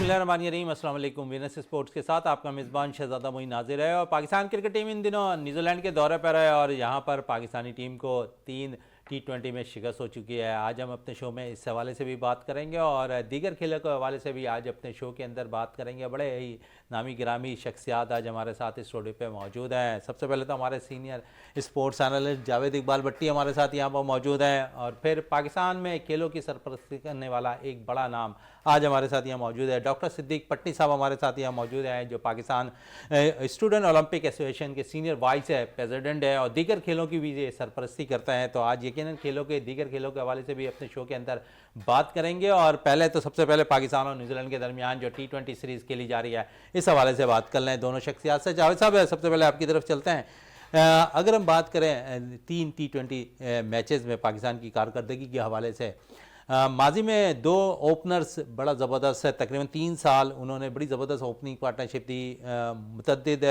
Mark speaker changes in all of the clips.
Speaker 1: बिस्मिल्लाहिर्रहमानिर्रहीम, अस्सलाम वालेकुम। वीनस स्पोर्ट्स के साथ आपका मेज़बान शहज़ादा मोइन नाज़िर है। और पाकिस्तान क्रिकेट टीम इन दिनों न्यूजीलैंड के दौरे पर है और यहाँ पर पाकिस्तानी टीम को 3 T20 में शिकस्त हो चुकी है। आज हम अपने शो में इस हवाले से भी बात करेंगे और दीगर खेलों के हवाले से भी आज अपने शो के अंदर बात करेंगे। बड़े ही नामी गिरामी शख्सियात आज हमारे साथ इस स्टूडियो पे मौजूद हैं। सबसे पहले तो हमारे senior sports analyst Javed Iqbal Bhatti हमारे साथ यहाँ पर मौजूद हैं और फिर पाकिस्तान में खेलों की सरपरस्ती करने वाला एक बड़ा नाम आज हमारे साथ यहाँ मौजूद है। डॉक्टर सिद्दीक पटनी साहब हमारे साथ यहाँ मौजूद हैं, जो पाकिस्तान स्टूडेंट ओलंपिक एसोसिएशन के सीनियर वाइस प्रेसिडेंट है और दीगर खेलों की भी ये सरपरस्ती करते हैं। तो आज यकीनन दीगर खेलों के हवाले से भी अपने शो के अंदर बात करेंगे। और पहले तो सबसे पहले पाकिस्तान और न्यूजीलैंड के दरमियान जो T20 सीरीज़ खेली जा रही है, इस हवाले से बात कर लें दोनों शख्सियात से। जावेद साहब, सबसे पहले आपकी तरफ चलते हैं। अगर हम बात करें 3 T20 मैचेस में पाकिस्तान की कारकर्दगी के हवाले से, माजी में 2 ओपनर्स बड़ा ज़बरदस्त है, तकरीबन 3 साल उन्होंने बड़ी ज़बरदस्त ओपनिंग पार्टनरशिप दी, मुतअद्दिद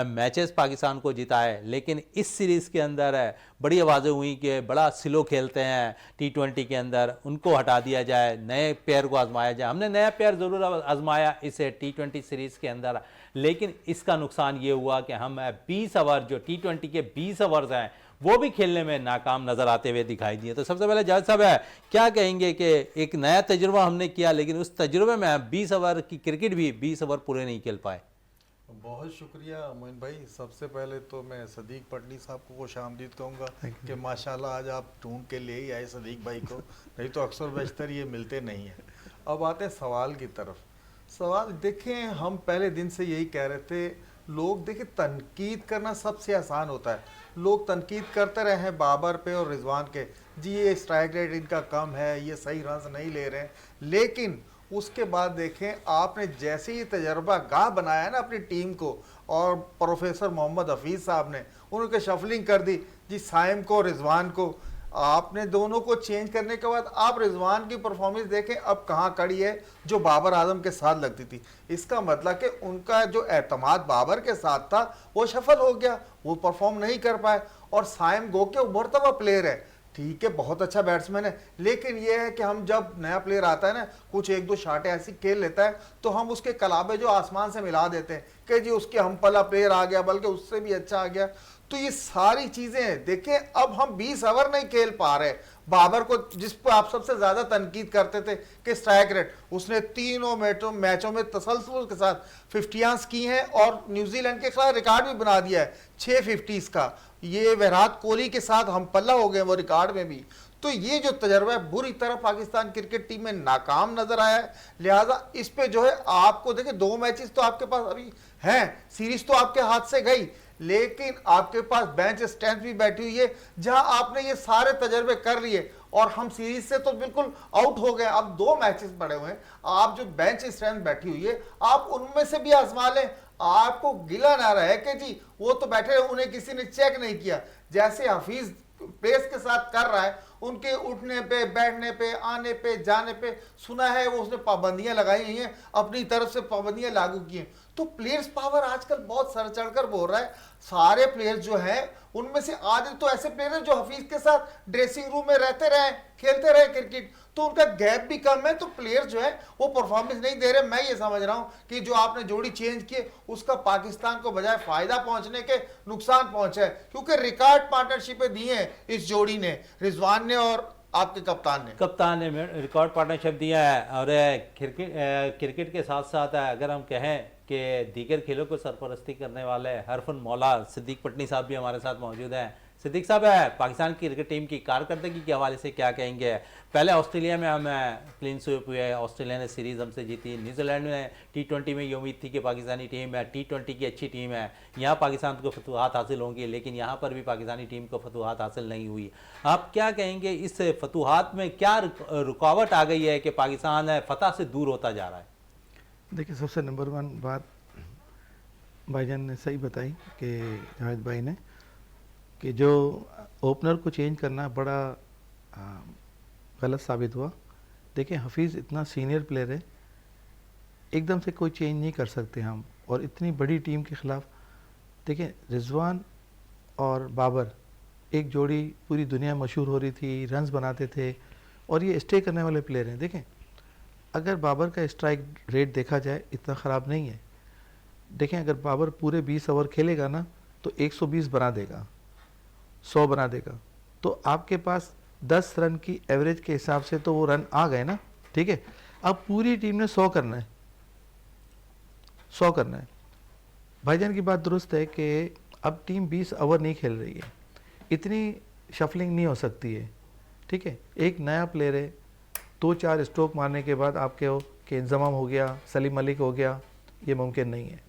Speaker 1: मैचेस पाकिस्तान को जिताए। लेकिन इस सीरीज़ के अंदर बड़ी आवाज़ें हुई कि बड़ा स्लो खेलते हैं T20 के अंदर, उनको हटा दिया जाए, नए प्लेयर को आजमाया जाए। हमने नया प्लेयर ज़रूर आजमाया इस T20 सीरीज़ के अंदर, लेकिन इसका नुकसान ये हुआ कि हम 20 ओवर जो T20 के 20 ओवर्स हैं वो भी खेलने में नाकाम नज़र आते हुए दिखाई दिए। तो सबसे पहले जावेद साहब क्या कहेंगे कि एक नया तजुर्बा हमने किया, लेकिन उस तजुर्बे में 20 ओवर की क्रिकेट भी 20 ओवर पूरे नहीं खेल पाए।
Speaker 2: बहुत शुक्रिया मोइन भाई। सबसे पहले तो मैं सदीक पटनी साहब को खुशामदीद कहूँगा कि माशाल्लाह आज आप ढूंढ के ले ही आए सदीक भाई को, नहीं तो अक्सर बेशतर ये मिलते नहीं हैं। अब आते हैं सवाल की तरफ। सवाल देखें, हम पहले दिन से यही कह रहे थे, लोग देखें तनकीद करना सबसे आसान होता है। लोग तनकीद करते रहे हैं बाबर पे और रिजवान के, जी ये स्ट्राइक रेट इनका कम है, ये सही रन नहीं ले रहे हैं। लेकिन उसके बाद देखें, आपने जैसे ही तजर्बा गाह बनाया ना अपनी टीम को, और प्रोफेसर मोहम्मद हफीज़ साहब ने उनके शफलिंग कर दी, जी साइम को रिजवान को, आपने दोनों को चेंज करने के बाद आप रिजवान की परफॉर्मेंस देखें अब कहाँ खड़ी है जो बाबर आजम के साथ लगती थी। इसका मतलब कि उनका जो एतमाद बाबर के साथ था वो सफल हो गया, वो परफॉर्म नहीं कर पाए। और साइम गो के उभरता हुआ प्लेयर है, ठीक है बहुत अच्छा बैट्समैन है, लेकिन यह है कि हम जब नया प्लेयर आता है ना, कुछ 1-2 शाटें ऐसी खेल लेता है तो हम उसके कलाबे जो आसमान से मिला देते हैं कि जी उसके हम पला प्लेयर आ गया, बल्कि उससे भी अच्छा आ गया। तो ये सारी चीजें देखें, अब हम 20 ओवर नहीं खेल पा रहे। बाबर को, जिस पर आप सबसे ज्यादा तनकीद करते थे कि स्ट्राइक रेट, उसने तीनों मैचों में तसलसल के साथ 50s की हैं और न्यूजीलैंड के खिलाफ रिकॉर्ड भी बना दिया है 6 50s का। ये विराट कोहली के साथ हम पल्ला हो गए वो रिकॉर्ड में भी। तो ये जो तजर्बा है बुरी तरह पाकिस्तान क्रिकेट टीम में नाकाम नजर आया है। लिहाजा इस पे जो है आपको देखिए 2 मैचेस तो आपके पास अभी हैं, सीरीज तो आपके हाथ से गई, लेकिन आपके पास बेंच स्ट्रेंथ भी बैठी हुई है जहां आपने ये सारे तजर्बे कर लिए और हम सीरीज से तो बिल्कुल आउट हो गए। अब 2 मैचेस पड़े हुए हैं, आप जो बेंच स्ट्रेंथ बैठी हुई है आप उनमें से भी आजमा लें। आपको गिला ना रहे कि जी वो तो बैठे, उन्हें किसी ने चेक नहीं किया। जैसे हफीज पेस के साथ कर रहा है, उनके उठने पे, बैठने पे, आने पे, जाने पे सुना है वो उसने पाबंदियां लगाई हुई हैं, अपनी तरफ से पाबंदियां लागू की हैं। तो प्लेयर्स पावर आजकल बहुत सर चढ़कर बोल रहा है। सारे प्लेयर्स जो हैं उनमें से आधे तो ऐसे प्लेयर हैं जो हफीज के साथ ड्रेसिंग रूम में रहते रहे, खेलते रहे क्रिकेट, तो उनका गैप भी कम है, तो प्लेयर जो है वो परफॉर्मेंस नहीं दे रहे। मैं ये समझ रहा हूं कि जो आपने जोड़ी चेंज की उसका पाकिस्तान को बजाय फायदा पहुंचने के नुकसान पहुंचा है, क्योंकि रिकॉर्ड पार्टनरशिपें दी हैं इस जोड़ी ने, रिजवान ने और आपके कप्तान ने
Speaker 1: रिकॉर्ड पार्टनरशिप दिया है। और क्रिकेट के साथ साथ अगर हम कहें कि दीगर खेलों को सरपरस्ती करने वाले हरफन मौला सिद्दीक पटनी साहब भी हमारे साथ मौजूद हैं। सिद्दीक साहब पाकिस्तान की क्रिकेट टीम की कारकर्दगी के हवाले से क्या कहेंगे? पहले ऑस्ट्रेलिया में हम क्लीन स्वीप हुए, ऑस्ट्रेलिया ने सीरीज़ हमसे जीती, न्यूजीलैंड में T20 में ये उम्मीद थी कि पाकिस्तानी टीम है T20 की अच्छी टीम है, यहाँ पाकिस्तान को फतूहात हासिल होंगी, लेकिन यहाँ पर भी पाकिस्तानी टीम को फतूहात हासिल नहीं हुई। आप क्या कहेंगे, इस फतूहात में क्या रुकावट आ गई है कि पाकिस्तान फतह से दूर होता जा रहा है?
Speaker 3: देखिए, सबसे नंबर 1 बात भाईजान ने सही बताई कि जावेद भाई ने, कि जो ओपनर को चेंज करना बड़ा गलत साबित हुआ। देखिए, हफीज़ इतना सीनियर प्लेयर है, एकदम से कोई चेंज नहीं कर सकते हम, और इतनी बड़ी टीम के ख़िलाफ़। देखिए, रिजवान और बाबर एक जोड़ी पूरी दुनिया मशहूर हो रही थी, रन्स बनाते थे और ये स्टे करने वाले प्लेयर हैं। देखें, अगर बाबर का स्ट्राइक रेट देखा जाए इतना ख़राब नहीं है। देखें अगर बाबर पूरे 20 ओवर खेलेगा ना तो 120 बना देगा, 100 बना देगा, तो आपके पास 10 रन की एवरेज के हिसाब से तो वो रन आ गए ना, ठीक है। अब पूरी टीम ने 100 करना है, 100 करना है। भाईजान की बात दुरुस्त है कि अब टीम 20 ओवर नहीं खेल रही है, इतनी शफलिंग नहीं हो सकती है, ठीक है। एक नया प्लेयर है, 2-4 स्ट्रोक मारने के बाद आपके हो कि इंजमाम हो गया, सलीम मलिक हो गया, ये मुमकिन नहीं है।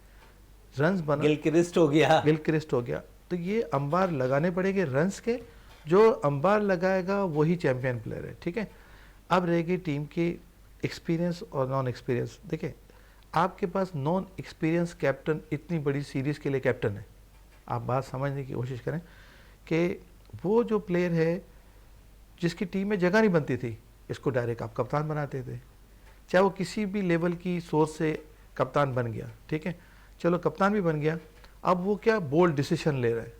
Speaker 3: रन्स बना,
Speaker 1: गिलक्रिस्ट हो गया,
Speaker 3: गिलक्रिस्ट हो गया, तो ये अंबार लगाने पड़ेंगे रन्स के, जो अंबार लगाएगा वही चैंपियन प्लेयर है, ठीक है। अब रहेगी टीम की एक्सपीरियंस और नॉन एक्सपीरियंस। देखिए आपके पास नॉन एक्सपीरियंस कैप्टन इतनी बड़ी सीरीज़ के लिए कैप्टन है, आप बात समझने की कोशिश करें कि वो जो प्लेयर है जिसकी टीम में जगह नहीं बनती थी, इसको डायरेक्ट आप कप्तान बनाते थे, चाहे वो किसी भी लेवल की सोच से कप्तान बन गया, ठीक है। चलो कप्तान भी बन गया, अब वो क्या बोल्ड डिसीजन ले रहा है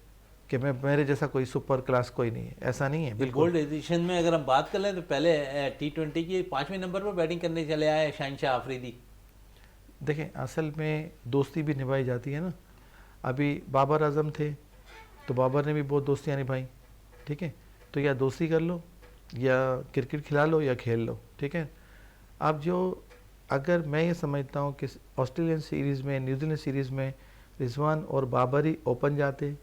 Speaker 3: कि मैं, मेरे जैसा कोई सुपर क्लास कोई नहीं है, ऐसा नहीं है बिल्कुल।
Speaker 1: बोल्ड एडिशन में अगर हम बात कर लें तो पहले T20 की 5वें नंबर पर बैटिंग करने चले आए शहनशाह आफरीदी।
Speaker 3: देखें असल में दोस्ती भी निभाई जाती है ना, अभी बाबर आजम थे तो बाबर ने भी बहुत दोस्तियाँ निभाई, ठीक है। तो या दोस्ती कर लो या क्रिकेट खिला लो या खेल लो, ठीक है। अब जो अगर मैं ये समझता हूँ कि ऑस्ट्रेलियन सीरीज़ में, न्यूजीलैंड सीरीज़ में रिजवान और बाबर ही ओपन जाते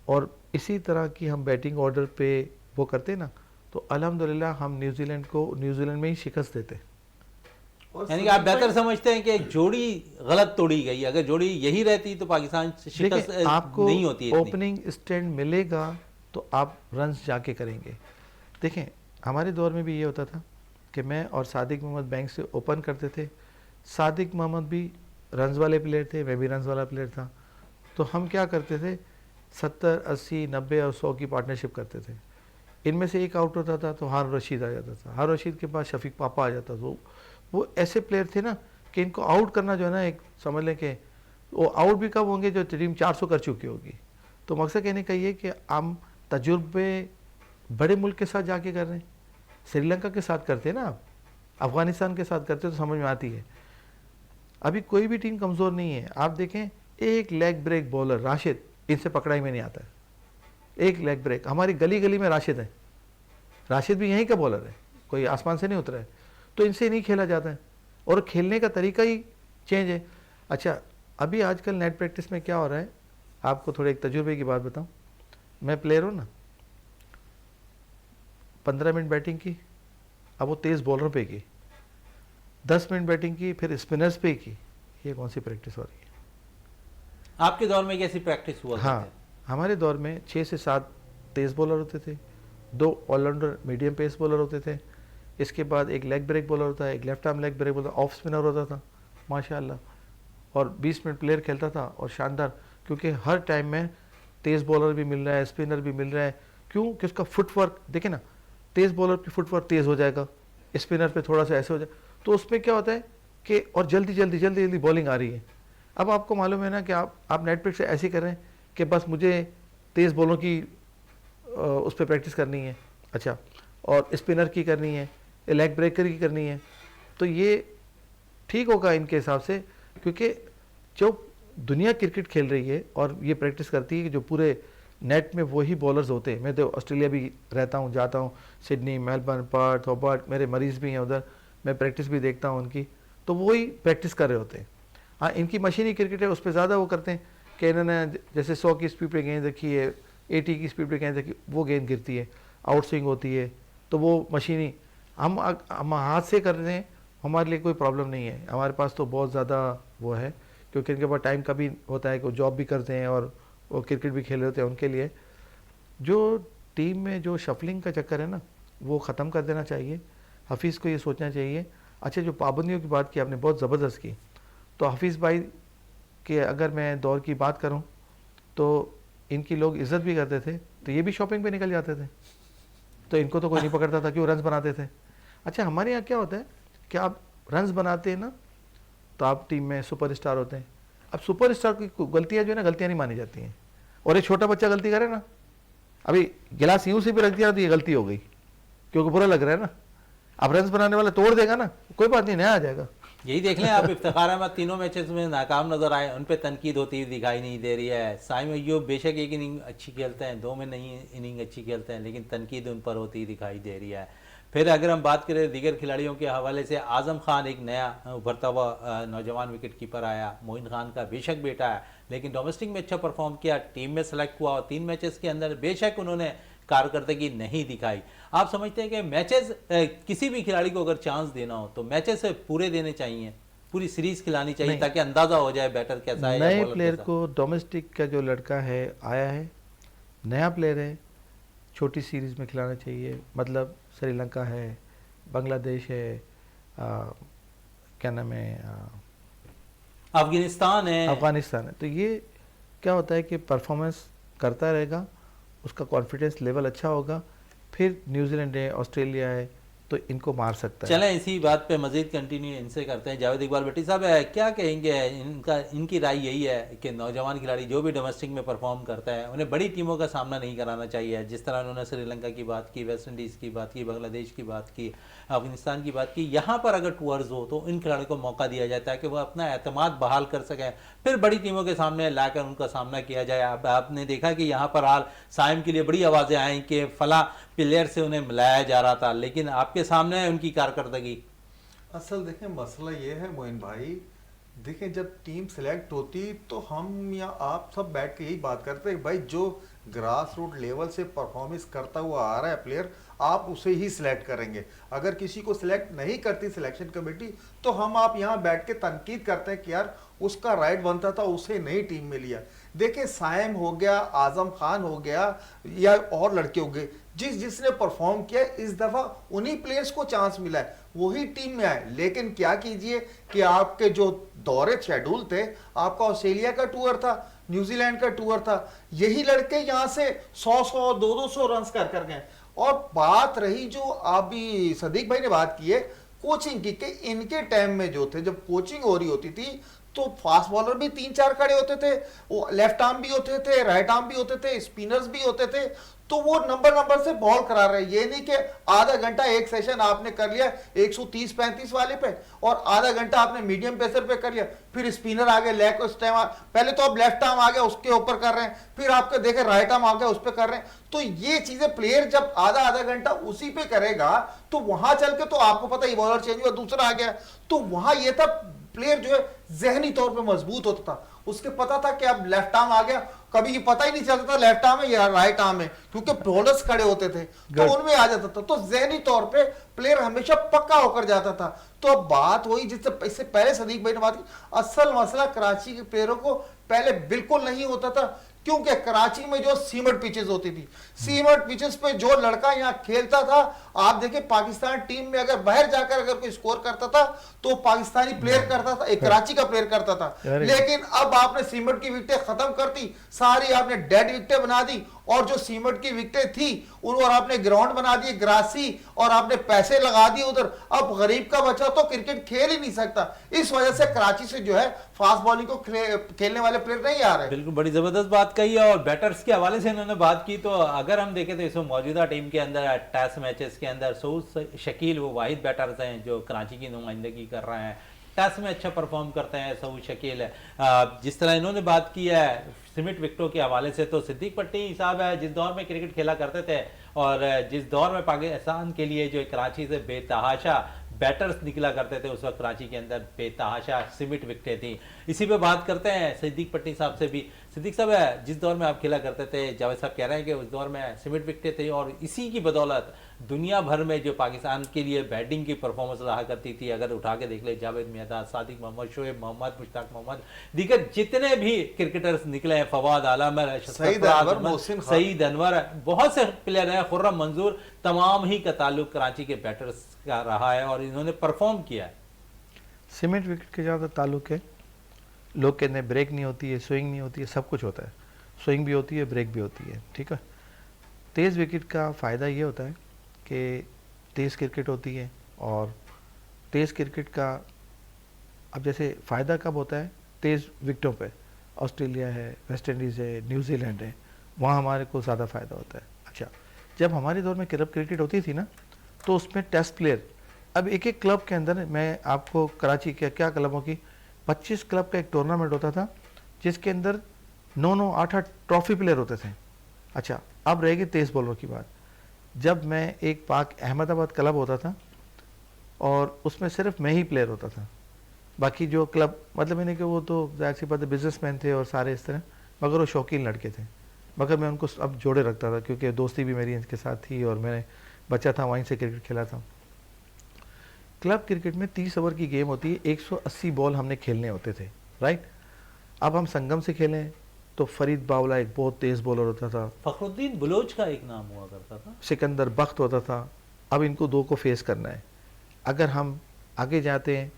Speaker 3: और इसी तरह की हम बैटिंग ऑर्डर पे वो करते ना, तो अल्हम्दुलिल्लाह हम न्यूजीलैंड में ही शिकस्त देते।
Speaker 1: यानी कि आप बेहतर समझते हैं कि एक जोड़ी गलत तोड़ी गई, अगर जोड़ी यही रहती तो पाकिस्तान शिकस्त
Speaker 3: आपको
Speaker 1: नहीं होती इतनी।
Speaker 3: ओपनिंग स्टैंड मिलेगा तो आप रन्स जाके करेंगे। देखें हमारे दौर में भी ये होता था कि मैं और सादिक मोहम्मद बैंक से ओपन करते थे, सादिक मोहम्मद भी रन्स वाले प्लेयर थे, मैं भी रन्स वाला प्लेयर था, तो हम क्या करते थे 70, 80, 90 और 100 की पार्टनरशिप करते थे। इनमें से एक आउट होता था तो हारून रशीद आ जाता था, हारून रशीद के पास शफीक पापा आ जाता था। वो ऐसे प्लेयर थे ना कि इनको आउट करना जो है ना, एक समझ लें कि वो आउट भी कब होंगे जो टीम 400 कर चुकी होगी। तो मकसद कहने का ये कि हम तजुर्बे बड़े मुल्क के साथ जाके कर रहे हैं, श्रीलंका के साथ करते हैं ना, आप अफ़गानिस्तान के साथ करते तो समझ में आती है। अभी कोई भी टीम कमज़ोर नहीं है। आप देखें एक लेग ब्रेक बॉलर राशिद, इनसे पकड़ाई में नहीं आता है, एक लेग ब्रेक। हमारी गली गली में राशिद है, राशिद भी यहीं का बॉलर है, कोई आसमान से नहीं उतरा है, तो इनसे नहीं खेला जाता है और खेलने का तरीका ही चेंज है। अच्छा अभी आजकल नेट प्रैक्टिस में क्या हो रहा है, आपको थोड़े एक तजुर्बे की बात बताऊं। मैं प्लेयर हूँ ना, 15 मिनट बैटिंग की, अब वो तेज़ बॉलर पे की, 10 मिनट बैटिंग की, फिर स्पिनर्स पे की। ये कौन सी प्रैक्टिस हो रही है?
Speaker 1: आपके दौर में कैसी प्रैक्टिस हुआ?
Speaker 3: हाँ हमारे दौर में 6 से 7 तेज़ बॉलर होते थे, 2 ऑलराउंडर मीडियम पेस बॉलर होते थे, इसके बाद एक लेग ब्रेक बॉलर होता है, एक left arm leg break bowler, off spinner होता था माशाल्लाह, और 20 मिनट प्लेयर खेलता था और शानदार, क्योंकि हर टाइम में तेज़ बॉलर भी मिल रहा है, स्पिनर भी मिल रहा है। क्यों कि उसका फुटवर्क देखें ना, तेज़ बॉलर की फुटवर्क तेज़ हो जाएगा, स्पिनर पे थोड़ा सा ऐसे हो जाए, तो उसमें क्या होता है कि और जल्दी जल्दी जल्दी जल्दी बॉलिंग आ रही है। अब आपको मालूम है ना कि आप नेट पिच से ऐसे कर रहे हैं कि बस मुझे तेज़ बॉलों की उस पर प्रैक्टिस करनी है, अच्छा, और स्पिनर की करनी है, लेग ब्रेकर की करनी है, तो ये ठीक होगा इनके हिसाब से, क्योंकि जो दुनिया क्रिकेट खेल रही है और ये प्रैक्टिस करती है कि जो पूरे नेट में वही बॉलर्स होते हैं। मैं तो ऑस्ट्रेलिया भी रहता हूँ, जाता हूँ, सिडनी, मेलबर्न, पर्थ, होबार्ट, मेरे मरीज़ भी हैं उधर, मैं प्रैक्टिस भी देखता हूँ उनकी, तो वही प्रैक्टिस कर रहे होते हैं। हाँ इनकी मशीनी क्रिकेट है, उस पर ज़्यादा वो करते हैं कि इन्होंने जैसे 100 की स्पीड पे गेंद रखी है, 80 की स्पीड पे गेंद रखी, वो गेंद गिरती है, आउट स्विंग होती है, तो वो मशीनी। हम हाथ से कर रहे हैं, हमारे लिए कोई प्रॉब्लम नहीं है, हमारे पास तो बहुत ज़्यादा वो है, क्योंकि इनके पास टाइम का भी होता है कि वो जॉब भी करते हैं और वो क्रिकेट भी खेल रहे होते हैं। उनके लिए जो टीम में जो शफलिंग का चक्कर है ना, वो ख़त्म कर देना चाहिए। हफीज़ को ये सोचना चाहिए। अच्छा जो पाबंदियों की बात की आपने, बहुत ज़बरदस्त की, तो हफीज़ भाई के अगर मैं दौर की बात करूं तो इनकी लोग इज़्ज़त भी करते थे, तो ये भी शॉपिंग पे निकल जाते थे, तो इनको तो कोई नहीं पकड़ता था कि वो रन्स बनाते थे। अच्छा हमारे यहाँ क्या होता है कि आप रन्स बनाते हैं ना तो आप टीम में सुपरस्टार होते हैं। अब सुपरस्टार की गलतियाँ जो है ना, गलतियाँ नहीं मानी जाती हैं, और एक छोटा बच्चा गलती करे ना, अभी गिलास यूँ से भी रख दिया तो ये गलती हो गई, क्योंकि बुरा लग रहा है ना। अब रन्स बनाने वाला तोड़ देगा ना, कोई बात नहीं, नया आ जाएगा।
Speaker 1: यही देख लें आप, इफ्तिखार अहमद तीनों मैचेस में नाकाम नजर आए, उन पे तनकीद होती हुई दिखाई नहीं दे रही है। साइम अय्यूब बेशक एक इनिंग अच्छी खेलते हैं, 2 में नहीं इनिंग अच्छी खेलते हैं, लेकिन तनकीद उन पर होती हुई दिखाई दे रही है। फिर अगर हम बात करें दीगर खिलाड़ियों के हवाले से, आज़म खान एक नया उभरता हुआ नौजवान विकेट कीपर आया, मोइन खान का बेशक बेटा है, लेकिन डोमेस्टिक में अच्छा परफॉर्म किया, टीम में सेलेक्ट हुआ और 3 मैचेस के अंदर बेशक उन्होंने कारकर्दगी नहीं दिखाई। आप समझते हैं कि मैचेस किसी भी खिलाड़ी को अगर चांस देना हो तो मैचेस पूरे देने चाहिए, पूरी सीरीज खिलानी चाहिए ताकि अंदाजा हो जाए बैटर कैसा है?
Speaker 3: नए प्लेयर को डोमेस्टिक का जो लड़का है आया है, नया प्लेयर है, छोटी सीरीज में खिलाना चाहिए। मतलब श्रीलंका है, बांग्लादेश है, क्या नाम है,
Speaker 1: अफगानिस्तान
Speaker 3: है, तो ये क्या होता है कि परफॉर्मेंस करता रहेगा, उसका कॉन्फिडेंस लेवल अच्छा होगा, फिर न्यूजीलैंड है, ऑस्ट्रेलिया है, तो इनको मार सकता है।
Speaker 1: चलें इसी बात पे मजीद कंटिन्यू इनसे करते हैं। जावेद इकबाल भट्टी साहब क्या कहेंगे, इनकी राय यही है कि नौजवान खिलाड़ी जो भी डोमेस्टिक में परफॉर्म करता है उन्हें बड़ी टीमों का सामना नहीं कराना चाहिए। जिस तरह उन्होंने श्रीलंका की बात की, वेस्ट इंडीज़ की बात की, बांग्लादेश की बात की, अफगानिस्तान की बात की, यहाँ पर अगर टूअर्स हो तो इन खिलाड़ियों को मौका दिया जाता है कि वह अपना एतमाद बहाल कर सकें, फिर बड़ी टीमों के सामने लाकर उनका सामना किया जाए। अब आपने देखा कि यहाँ पर हाल साइम के लिए बड़ी आवाज़ें आई कि फला प्लेयर से उन्हें मिलाया जा रहा था, लेकिन आपके सामने है उनकी कारकर्दगी।
Speaker 2: असल देखें मसला ये है मोइन भाई, देखें जब टीम सेलेक्ट होती तो हम या आप सब बैठ के यही बात करते हैं भाई जो ग्रास रूट लेवल से परफॉर्मेंस करता हुआ आ रहा है प्लेयर, आप उसे ही सिलेक्ट करेंगे। अगर किसी को सिलेक्ट नहीं करती सिलेक्शन कमेटी तो हम आप यहाँ बैठ के तनकीद करते हैं कि यार उसका राइट बनता था, उसे नहीं टीम में लिया। देखिए साइम हो गया, आजम खान हो गया या और लड़के हो गए, जिसने परफॉर्म किया इस दफा उन्हीं प्लेयर्स को चांस मिला है, वही टीम में आए। लेकिन क्या कीजिए कि आपके जो दौरे शेड्यूल थे, आपका ऑस्ट्रेलिया का टूर था, न्यूजीलैंड का टूर था, यही लड़के यहां से 100-100 200 रन कर गए। और बात रही जो अभी सदीक भाई ने बात की है कोचिंग की, कि इनके टाइम में जो थे जब कोचिंग हो रही होती थी तो फास्ट बॉलर भी 3-4 खड़े होते थे, वो लेफ्ट आर्म भी होते थे, राइट आर्म भी होते थे, स्पिनर्स भी होते थे, तो वो नंबर से बॉल करा रहे। ये नहीं कि आधा घंटा एक सेशन आपने कर लिया 130-35 वाले पे और आधा घंटा आपने मीडियम पेसर पे कर लिया, फिर स्पिनर आ गए लेग उस टाइम, पहले तो आप लेफ्ट आर्म आ गया उसके ऊपर कर रहे हैं, फिर आपके देखे राइट आर्म आ गया उस पर कर रहे हैं। तो ये चीजें प्लेयर जब आधा घंटा उसी पे करेगा तो वहां चल के तो आपको पता ही बॉलर चेंज हुआ, दूसरा आ गया, तो वहां ये था प्लेयर जो है जहनी तौर पे मजबूत होता था, उसके पता था कि अब लेफ्ट आर्म आ गया, कभी पता ही नहीं चलता था लेफ्ट आर्म है या राइट आर्म है, क्योंकि बॉलर्स खड़े होते थे तो उनमें आ जाता था, तो जहनी तौर पे प्लेयर हमेशा पक्का होकर जाता था। तो अब बात वही जिससे इससे पहले सदीक भाई ने बात की, असल मसला कराची के प्लेयरों को पहले बिल्कुल नहीं होता था, क्योंकि कराची में जो सीमेंट पिचेस होती थी, सीमेंट पिचेस पे जो लड़का यहाँ खेलता था, आप देखिए पाकिस्तान टीम में अगर बाहर जाकर अगर कोई स्कोर करता था तो पाकिस्तानी प्लेयर करता था, एक कराची का प्लेयर करता था। लेकिन अब आपने सीमेंट की विकेटें खत्म कर दी, सारी आपने डेड विकेटें बना दी, और जो सीमेंट की विकेटें थी उन और आपने ग्राउंड बना दिए ग्रासी, और आपने पैसे लगा दिए उधर। अब गरीब का बच्चा तो क्रिकेट खेल ही नहीं सकता, इस वजह से कराची से जो है फास्ट बॉलिंग को खेलने वाले प्लेयर नहीं आ रहे।
Speaker 1: बिल्कुल बड़ी जबरदस्त बात कही है। और बैटर्स के हवाले से इन्होंने बात की, तो अगर हम देखें तो इस मौजूदा टीम के अंदर टेस्ट मैचेस के अंदर सऊद शकील वो वाहिद बैटर्स हैं जो कराची की नुमाइंदगी कर रहे हैं, टेस्ट में अच्छा परफॉर्म करते हैं सऊद शकील है। जिस तरह इन्होंने बात की है सीमित विकेटों के हवाले से, तो सिद्दीक पट्टी साहब है जिस दौर में क्रिकेट खेला करते थे और जिस दौर में पाकिस्तान के लिए जो कराची से बेतहाशा बैटर्स निकला करते थे, उस वक्त कराची के अंदर बेतहाशा सीमित विकेटें थी। इसी पे बात करते हैं सिद्दीक पट्टी साहब से भी। सिद्दीक साहब है जिस दौर में आप खेला करते थे, जावेद साहब कह रहे हैं कि उस दौर में सीमित विकेटें थी और इसी की बदौलत दुनिया भर में जो पाकिस्तान के लिए बैटिंग की परफॉर्मेंस रहा करती थी, अगर उठा के देख ले जावेद मियां, सादिक मोहम्मद, शोएब मोहम्मद, मुश्ताक मोहम्मद, दीगर जितने भी क्रिकेटर्स निकले हैं, फवाद आलम, सईद अनवर, बहुत से प्लेयर हैं, खुर्रम मंजूर, तमाम ही का ताल्लुक कराची के बैटर्स का रहा है और इन्होंने परफॉर्म किया है।
Speaker 3: सीमेंट विकेट के ज़्यादा ताल्लुक है, लोग कहते हैं ब्रेक नहीं होती है, स्विंग नहीं होती है, सब कुछ होता है, स्विंग भी होती है, ब्रेक भी होती है, ठीक है। तेज़ विकेट का फ़ायदा ये होता है कि तेज़ क्रिकेट होती है, और तेज़ क्रिकेट का अब जैसे फ़ायदा कब होता है, तेज़ विकेटों पे ऑस्ट्रेलिया है, वेस्ट इंडीज़ है, न्यूजीलैंड है, वहाँ हमारे को ज़्यादा फ़ायदा होता है। अच्छा, जब हमारे दौर में क्लब क्रिकेट होती थी ना, तो उसमें टेस्ट प्लेयर अब एक एक क्लब के अंदर मैं आपको कराची के क्या क्लबों की 25 क्लब का एक टूर्नामेंट होता था जिसके अंदर 9-9 8-8 ट्रॉफी प्लेयर होते थे। अच्छा, अब रहेगी तेज बॉलर की बात। जब मैं एक पाक अहमदाबाद क्लब होता था और उसमें सिर्फ मैं ही प्लेयर होता था, बाकी जो क्लब मतलब मैंने कि वो तो जाहिर सी बात है बिजनेसमैन थे और सारे इस तरह, मगर वो शौकीन लड़के थे, मगर मैं उनको अब जोड़े रखता था क्योंकि दोस्ती भी मेरी इनके साथ थी और मैं बच्चा था वहीं से क्रिकेट खेला था। क्लब क्रिकेट में 30 ओवर की गेम होती है, 180 बॉल हमने खेलने होते थे, राइट। अब हम संगम से खेलें तो फरीद बावला एक बहुत तेज़ बॉलर होता था,
Speaker 1: फखरुद्दीन बलोच का एक नाम हुआ करता था,
Speaker 3: सिकंदर बख्त होता था। अब इनको दो को फेस करना है। अगर हम आगे जाते हैं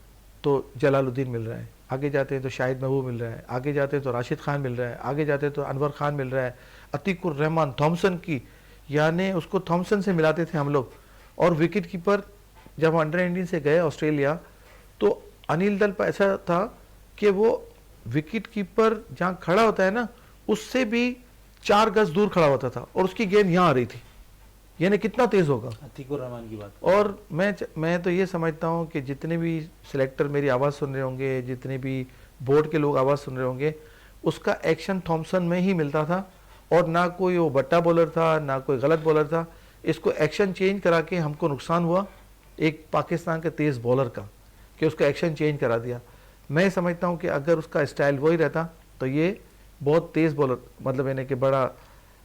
Speaker 3: तो जलालुद्दीन मिल रहा है, आगे जाते हैं तो शाहिद महबूब मिल रहा है, आगे जाते हैं तो राशिद खान मिल रहा है, आगे जाते हैं तो अनवर खान मिल रहा है, अतीकुर रहमान थॉमसन की, यानी उसको थॉमसन से मिलाते थे हम लोग। और विकेट कीपर जब हम अंडर 19 से गए ऑस्ट्रेलिया तो अनिल दल ऐसा था कि वो विकेट कीपर जहाँ खड़ा होता है ना उससे भी 4 गज दूर खड़ा होता था और उसकी गेंद यहाँ आ रही थी, यानी कितना तेज होगा।
Speaker 1: अतीकुर रहमान की बात।
Speaker 3: और मैं तो ये समझता हूँ कि जितने भी सिलेक्टर मेरी आवाज़ सुन रहे होंगे, जितने भी बोर्ड के लोग आवाज़ सुन रहे होंगे, उसका एक्शन थॉमसन में ही मिलता था और ना कोई वो बट्टा बॉलर था ना कोई गलत बॉलर था। इसको एक्शन चेंज करा के हमको नुकसान हुआ एक पाकिस्तान के तेज़ बॉलर का कि उसका एक्शन चेंज करा दिया। मैं समझता हूँ कि अगर उसका स्टाइल वही रहता तो ये बहुत तेज़ बॉलर मतलब यानी कि बड़ा।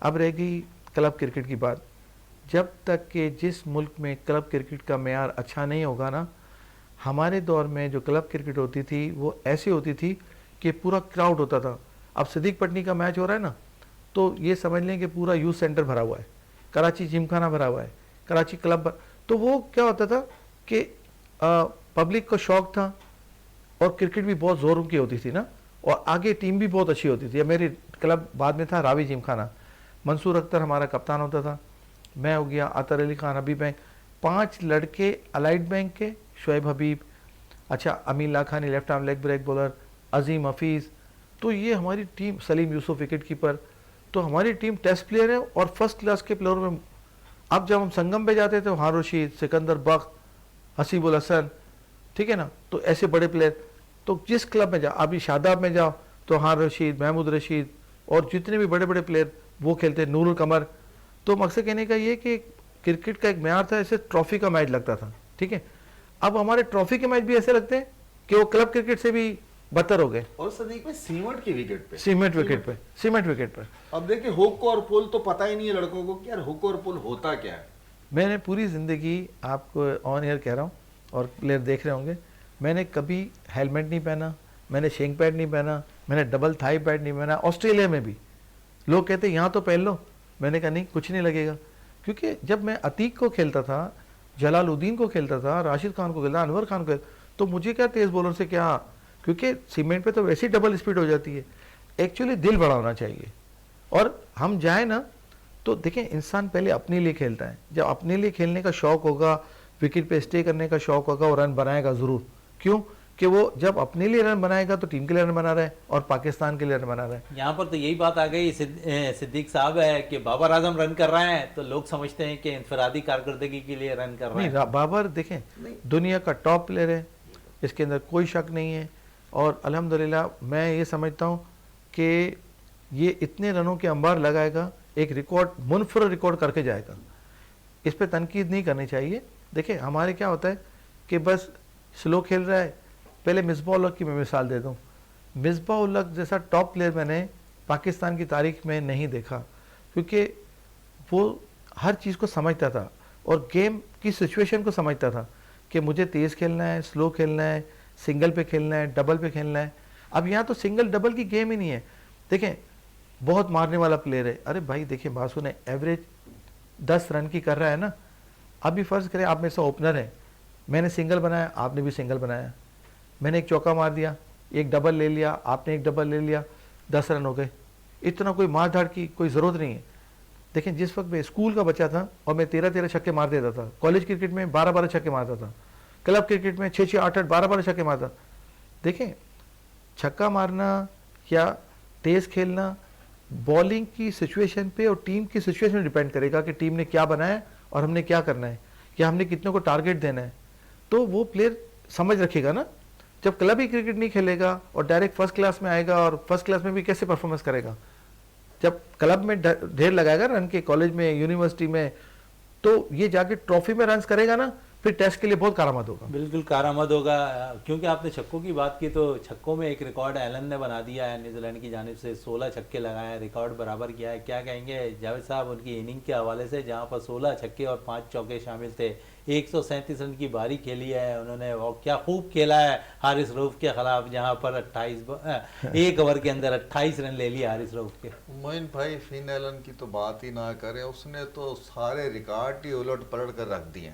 Speaker 3: अब रहेगी क्लब क्रिकेट की बात। जब तक कि जिस मुल्क में क्लब क्रिकेट का मेयार अच्छा नहीं होगा ना, हमारे दौर में जो क्लब क्रिकेट होती थी वो ऐसी होती थी कि पूरा क्राउड होता था। अब सिद्दीक पटनी का मैच हो रहा है ना तो ये समझ लें कि पूरा यूथ सेंटर भरा हुआ है, कराची जिमखाना भरा हुआ है, कराची क्लब। तो वो क्या होता था कि पब्लिक को शौक था और क्रिकेट भी बहुत ज़ोरों की होती थी ना, और आगे टीम भी बहुत अच्छी होती थी। मेरी क्लब बाद में था रावी जिमखाना, मंसूर अख्तर हमारा कप्तान होता था, मैं हो गया, अतर अली खान, हबीब बैंक, 5 लड़के अलाइड बैंक के, शुएब हबीब, अच्छा Amin Lakhani left arm leg break bowler, Azeem Hafeez. तो ये हमारी team, Saleem Yousuf wicket keeper. तो हमारी टीम टेस्ट प्लेयर है और फर्स्ट क्लास के प्लेयर में। अब जब हम संगम पे जाते थे तो हार रशीद, सिकंदर बख्त, हसीबुल हसन, ठीक है ना, तो ऐसे बड़े प्लेयर। तो जिस क्लब में जाओ, अभी शादाब में जाओ तो हार रशीद, महमूद रशीद और जितने भी बड़े बड़े प्लेयर वो खेलते, नूरुल कमर। तो मकसद कहने का ये कि क्रिकेट का एक म्यार था, ऐसे ट्रॉफी का मैच लगता था, ठीक है। अब हमारे ट्रॉफी के मैच भी ऐसे लगते हैं कि वो क्लब क्रिकेट से भी बदतर हो गए।
Speaker 4: और सदीक में सीमेंट की विकेट पे,
Speaker 3: सीमेंट विकेट पर।
Speaker 4: अब देखिए हुक और पुल तो पता ही नहीं है लड़कों को कि यार हुक और पुल होता क्या है।
Speaker 3: मैंने पूरी ज़िंदगी, आपको ऑन एयर कह रहा हूँ और प्लेयर देख रहे होंगे, मैंने कभी हेलमेट नहीं पहना, मैंने शेंक पैड नहीं पहना, मैंने डबल थाई पैड नहीं पहना। ऑस्ट्रेलिया में भी लोग कहते यहाँ तो पहन लो, मैंने कहा नहीं, कुछ नहीं लगेगा। क्योंकि जब मैं अतीक को खेलता था, जलालुद्दीन को खेलता था, राशिद खान को खेलता, अनवर खान को, तो मुझे क्या तेज़ बॉलर से क्या, क्योंकि सीमेंट पे तो वैसे ही डबल स्पीड हो जाती है। एक्चुअली दिल बड़ा होना चाहिए। और हम जाए ना तो देखें, इंसान पहले अपने लिए खेलता है। जब अपने लिए खेलने का शौक होगा, विकेट पे स्टे करने का शौक होगा, वो रन बनाएगा ज़रूर। क्यों कि वो जब अपने लिए रन बनाएगा तो टीम के लिए रन बना रहा है और पाकिस्तान के लिए रन बना रहा है।
Speaker 1: यहाँ पर तो यही बात आ गई सिद्दीक साहब है कि बाबर आजम रन कर रहे हैं तो लोग समझते हैं कि इंफरादी कारकर्दगी के लिए रन कर रहे हैं।
Speaker 3: नहीं, बाबर देखें दुनिया का टॉप प्लेयर है, इसके अंदर कोई शक नहीं है। और अल्हम्दुलिल्लाह मैं ये समझता हूँ कि ये इतने रनों के अंबार लगाएगा, एक रिकॉर्ड, मुनफरद रिकॉर्ड करके जाएगा। इस पर तनकीद नहीं करनी चाहिए। देखिए हमारे क्या होता है कि बस स्लो खेल रहा है। पहले मिसबाह उल हक की मैं मिसाल दे दूँ। मिसबाह उल हक जैसा टॉप प्लेयर मैंने पाकिस्तान की तारीख में नहीं देखा, क्योंकि वो हर चीज़ को समझता था और गेम की सिचुएशन को समझता था कि मुझे तेज़ खेलना है, स्लो खेलना है, सिंगल पे खेलना है, डबल पे खेलना है। अब यहाँ तो सिंगल डबल की गेम ही नहीं है। देखें बहुत मारने वाला प्लेयर है, अरे भाई देखिए बासु ने एवरेज 10 रन की कर रहा है ना। अभी फ़र्ज़ करें आप मेरे से ओपनर है, मैंने सिंगल बनाया, आपने भी सिंगल बनाया, मैंने एक चौका मार दिया, एक डबल ले लिया, आपने एक डबल ले लिया, 10 रन हो गए। इतना कोई मार धाड़ की कोई ज़रूरत नहीं है। देखें जिस वक्त मैं स्कूल का बच्चा था और मैं 13-13 छक्के मार देता था, कॉलेज क्रिकेट में 12-12 छक्के मारता था, क्लब क्रिकेट में 6-6, 8-8, 12-12 छक्के मारता। देखें छक्का मारना या तेज़ खेलना बॉलिंग की सिचुएशन पे और टीम की सिचुएशन में डिपेंड करेगा कि टीम ने क्या बनाया और हमने क्या करना है या हमने कितने को टारगेट देना है। तो वो प्लेयर समझ रखेगा ना, जब क्लब ही क्रिकेट नहीं खेलेगा और डायरेक्ट फर्स्ट क्लास में आएगा, और फर्स्ट क्लास में भी कैसे परफॉर्मेंस करेगा, जब क्लब में ढेर लगाएगा रन के, कॉलेज में, यूनिवर्सिटी में, तो ये जाके ट्रॉफी में रन्स करेगा ना, फिर टेस्ट के लिए बहुत कारामद होगा।
Speaker 1: बिल्कुल कारामद होगा। क्योंकि आपने छक्कों की बात की, तो छक्कों में एक रिकॉर्ड एलन ने बना दिया है, न्यूजीलैंड की जानिब से 16 छक्के लगाए हैं, रिकॉर्ड बराबर किया है। क्या कहेंगे जावेद साहब उनकी इनिंग के हवाले से, जहां पर 16 छक्के और 5 चौके शामिल थे, 137 रन की बारी खेली है उन्होंने, और क्या खूब खेला है हारिस रऊफ के खिलाफ, जहां पर 1 ओवर के अंदर 28 रन ले लिए हारिस रऊफ के।
Speaker 2: मोइन भाई, फिन एलन की तो बात ही ना करें, उसने तो सारे रिकॉर्ड ही उलट पलट कर रख दिए।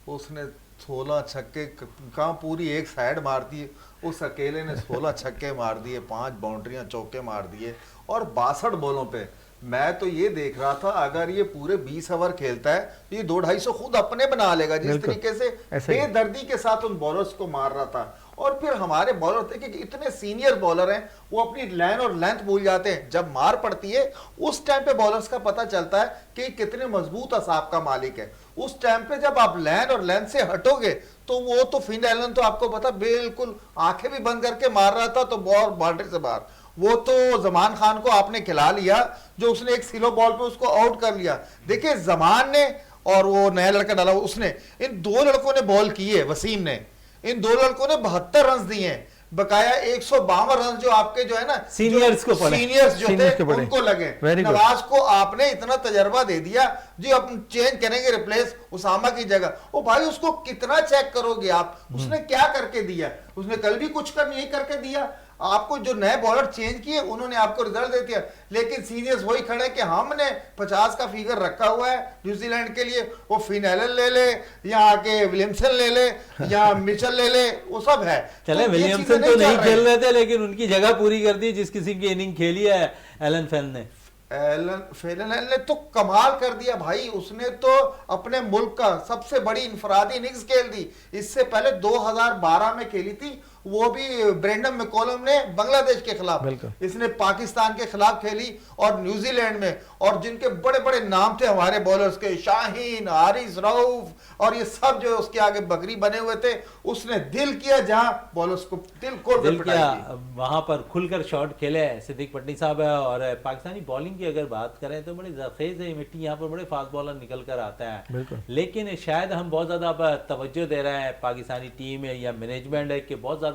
Speaker 2: उसने 16 छक्के कहाँ पूरी एक साइड मार दी, उस अकेले ने 16 छक्के मार दिए, 5 बाउंड्रियां चौके मार दिए, और 62 बॉलों पे। मैं तो ये देख रहा था अगर ये पूरे 20 ओवर खेलता है तो ये 200-250 खुद अपने बना लेगा, जिस तरीके से बेदर्दी के साथ उन बॉलर्स को मार रहा था। और फिर हमारे बॉलर थे कि इतने सीनियर बॉलर हैं, वो अपनी लाइन और लेंथ भूल जाते हैं। जब मार पड़ती है उस टाइम पे बॉलर्स का पता चलता है कि कितने मजबूत असाब का मालिक है। उस टाइम पे जब आप लाइन और लेंथ से हटोगे तो वो तो फिन एलन तो आपको पता बिल्कुल आंखें भी बंद करके मार रहा था, तो बॉल बाउंड्री से बाहर। वो तो जमान खान को आपने खिला लिया, जो उसने एक स्लो बॉल पे उसको आउट कर लिया। देखिए जमान ने और वो नया लड़का डाला उसने, इन 2 लड़कों ने बॉल की है, वसीम ने, इन 2 लड़कों ने 72 रन दिए हैं, बकाया 152 रन जो आपके जो है ना
Speaker 1: सीनियर्स को पड़े,
Speaker 2: सीनियर्स जो थे उनको लगे। नवाज को आपने इतना तजर्बा दे दिया जो अब चेंज करेंगे रिप्लेस उसामा की जगह। ओ भाई, उसको कितना चेक करोगे आप, उसने क्या करके दिया? उसने कल भी कुछ कर नहीं करके दिया। आपको जो नए बॉलर चेंज किए उन्होंने आपको रिजल्ट दे दिया, लेकिन सीनियर्स वही खड़े कि हमने 50 का फिगर रखा हुआ है न्यूजीलैंड के लिए। वो फिन एलन ले ले, यहाँ के विलियमसन ले ले, या मिचेल ले ले, वो सब है।
Speaker 1: चले विलियमसन तो नहीं खेल रहे थे, लेकिन उनकी जगह पूरी कर दी जिस किसी की इनिंग खेली है एलन फेन ने।
Speaker 2: एलन ने तो कमाल कर दिया भाई, उसने तो अपने मुल्क का सबसे बड़ी इंफरादी इनिंग्स खेल दी। इससे पहले 2012 में खेली थी, वो भी ब्रेंडन मैकॉलम ने बांग्लादेश के खिलाफ, इसने पाकिस्तान के खिलाफ खेली, और न्यूजीलैंड में। और जिनके बड़े बड़े नाम थे हमारे बॉलर्स के, शाहीन, हारिस रऊफ, और ये सब जो उसके आगे बकरी बने हुए थे, उसने दिल किया जहां बॉलर्स को दिल किया,
Speaker 1: वहां पर खुलकर शॉट खेले सिद्दीक पटनी साहब है। और पाकिस्तानी बॉलिंग की अगर बात करें तो बड़ी जरखेज है मिट्टी, यहाँ पर बड़े फास्ट बॉलर निकल कर आते हैं, लेकिन शायद हम बहुत ज्यादा अब तवज्जो दे रहे हैं पाकिस्तानी टीम है या मैनेजमेंट है कि बहुत ज्यादा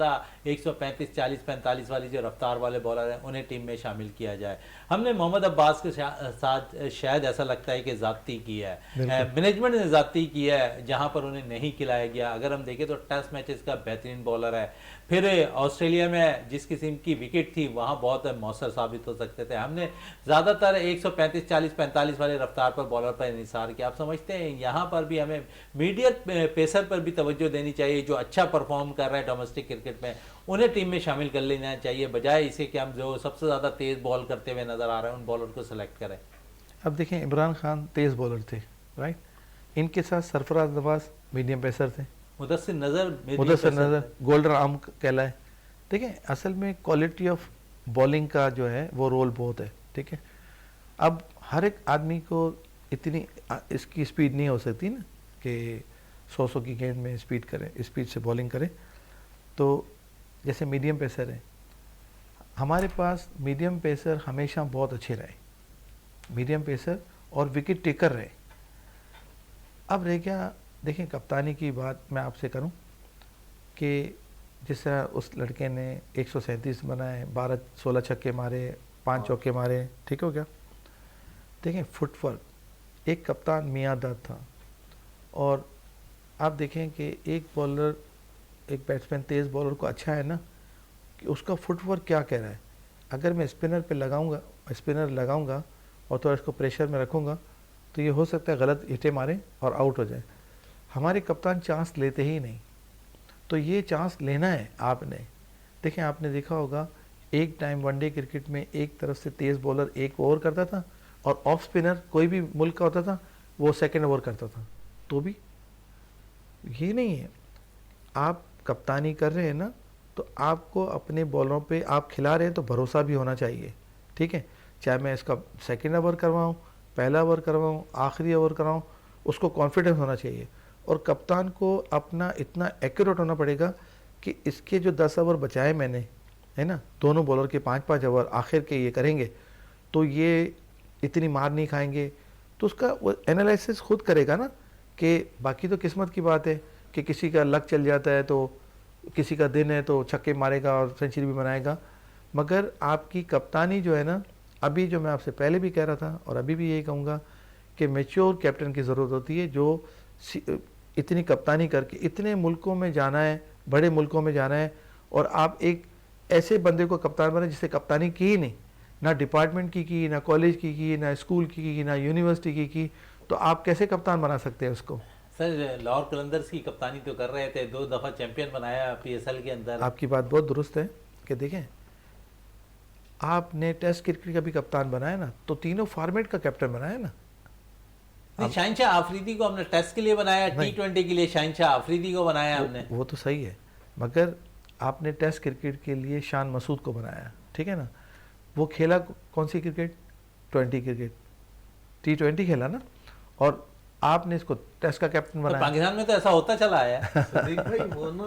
Speaker 1: 135, 40, 45 वाली जो रफ्तार वाले बॉलर हैं उन्हें टीम में शामिल किया जाए। हमने मोहम्मद अब्बास के साथ शायद ऐसा लगता है कि ज़्यादती की है, मैनेजमेंट ने ज़्यादती की है जहां पर उन्हें नहीं खिलाया गया। अगर हम देखें तो टेस्ट मैचेस का बेहतरीन बॉलर है, फिर ऑस्ट्रेलिया में जिस किस्म की विकेट थी वहां बहुत मौसर साबित हो सकते थे। हमने ज़्यादातर 135, 40, 45 वाले रफ्तार पर बॉलर पर इंसार किया। आप समझते हैं यहाँ पर भी हमें मीडियम पेसर पर भी तवज्जो देनी चाहिए, जो अच्छा परफॉर्म कर रहे हैं डोमेस्टिक क्रिकेट में उन्हें टीम में शामिल कर लेना चाहिए, बजाय इसे कि हम जो सबसे ज़्यादा तेज़ बॉल करते हुए नज़र आ रहे हैं उन बॉलर को सेलेक्ट करें।
Speaker 3: अब देखें, इमरान खान तेज़ बॉलर थे, राइट, इनके साथ सरफराज नवाज मीडियम पेसर थे, मुदस्सिर नज़र गोल्डन आर्म कहलाए। देखें, असल में क्वालिटी ऑफ बॉलिंग का जो है वो रोल बहुत है, ठीक है। अब हर एक आदमी को इतनी इसकी स्पीड नहीं हो सकती ना कि 100 की गेंद में स्पीड करे, स्पीड से बॉलिंग करे। तो जैसे मीडियम पेसर है, हमारे पास मीडियम पेसर हमेशा बहुत अच्छे रहे, मीडियम पेसर और विकेट टेकर रहे। अब रह गया, देखें, कप्तानी की बात मैं आपसे करूं कि जिस तरह उस लड़के ने 137 बनाए, 16 छक्के मारे, 5 चौके मारे, ठीक हो गया। देखें, फुटवर्क एक कप्तान मियादाद था, और आप देखें कि एक बॉलर, एक बैट्समैन तेज़ बॉलर को अच्छा है ना कि उसका फुटवर्क क्या कह रहा है। अगर मैं स्पिनर पे लगाऊंगा और थोड़ा इसको प्रेशर में रखूंगा तो ये हो सकता है गलत हिटें मारे और आउट हो जाए। हमारे कप्तान चांस लेते ही नहीं, तो ये चांस लेना है आपने। देखें, आपने देखा होगा एक टाइम वनडे क्रिकेट में एक तरफ से तेज़ बॉलर एक ओवर करता था और ऑफ स्पिनर कोई भी मुल्क का होता था वो सेकेंड ओवर करता था। तो भी ये नहीं है, आप कप्तानी कर रहे हैं ना, तो आपको अपने बॉलरों पे आप खिला रहे हैं तो भरोसा भी होना चाहिए, ठीक है। चाहे मैं इसका सेकेंड ओवर करवाऊँ, पहला ओवर करवाऊँ, आखिरी ओवर करवाऊँ, उसको कॉन्फिडेंस होना चाहिए। और कप्तान को अपना इतना एक्यूरेट होना पड़ेगा कि इसके जो 10 ओवर बचाए मैंने, है ना, दोनों बॉलर के 5-5 ओवर आखिर के ये करेंगे तो ये इतनी मार नहीं खाएंगे, तो उसका वो एनालिसिस खुद करेगा ना। कि बाकी तो किस्मत की बात है कि किसी का लक चल जाता है तो किसी का दिन है तो छक्के मारेगा और सेंचुरी भी बनाएगा, मगर आपकी कप्तानी जो है ना, अभी जो मैं आपसे पहले भी कह रहा था और अभी भी यही कहूँगा कि मैच्योर कैप्टन की ज़रूरत होती है जो इतनी कप्तानी करके इतने मुल्कों में जाना है, बड़े मुल्कों में जाना है, और आप एक ऐसे बंदे को कप्तान बने जिससे कप्तानी की ही नहीं, ना डिपार्टमेंट की, ना कॉलेज की, ना स्कूल की, ना यूनिवर्सिटी की, तो आप कैसे कप्तान बना सकते हैं उसको?
Speaker 1: सर लाहौर कलंदर्स की कप्तानी तो कर रहे थे, 2 दफ़ा चैंपियन बनाया PSL के अंदर।
Speaker 3: आपकी बात बहुत दुरुस्त है कि देखें, आपने टेस्ट क्रिकेट का भी कप्तान बनाया ना, तो तीनों फॉर्मेट का कैप्टन बनाया ना।
Speaker 1: नहीं, शाहिनशाह आफरीदी को हमने टेस्ट के लिए बनाया, T20 के लिए शाहिनशाह आफरीदी को बनाया हमने।
Speaker 3: वो तो सही है, मगर आपने टेस्ट क्रिकेट के लिए शान मसूद को बनाया, ठीक है ना। वो खेला कौन सी क्रिकेट? 20 क्रिकेट, T20 खेला ना, और आपने इसको टेस्ट का कैप्टन बनाया।
Speaker 1: पाकिस्तान में तो ऐसा होता चला आया।
Speaker 4: सदीक भाई वो ना